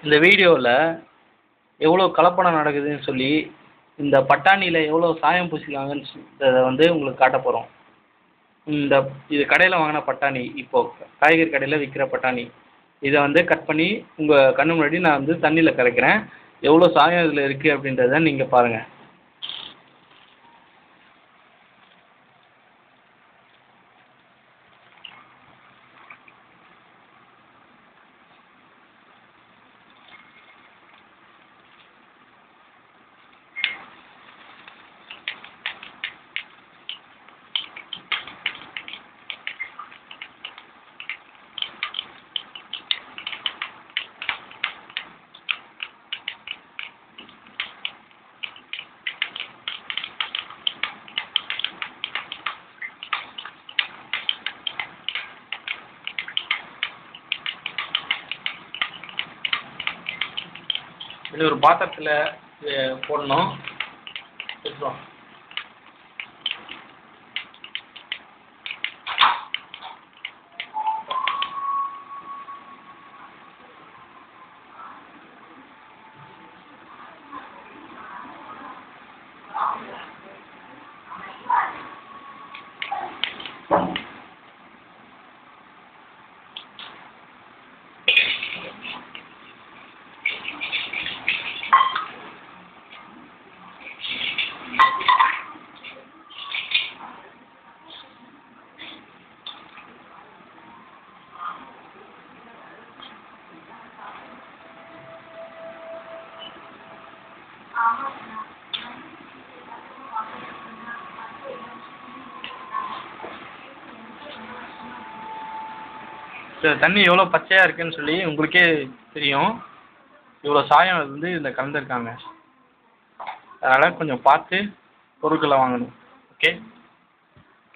இந்த வீடியோவில் எவ்வளோ கலப்படம் நடக்குதுன்னு சொல்லி இந்த பட்டாணியில் எவ்வளோ சாயம் பூசிருக்காங்கன்றதை வந்து உங்களுக்கு காட்ட போகிறோம். இது கடையில் வாங்கின பட்டாணி, இப்போது காய்கறி கடையில் விற்கிற பட்டாணி. இதை வந்து கட் பண்ணி உங்கள் கண்ணு முன்னாடி நான் வந்து தண்ணியில் கரைக்கிறேன். எவ்வளோ சாயம் இதில் இருக்குது அப்படின்றத நீங்கள் பாருங்கள். இது ஒரு பாத்திரத்தில் போடணும். வச்சுருவோம். தண்ணி எவ்வளோ பச்சையாக இருக்குன்னு சொல்லி உங்களுக்கே தெரியும். இவ்வளோ சாயம் வந்து இதில் கலந்துருக்காங்க. அதனால் கொஞ்சம் பார்த்து பொருட்களை வாங்கணும். ஓகே.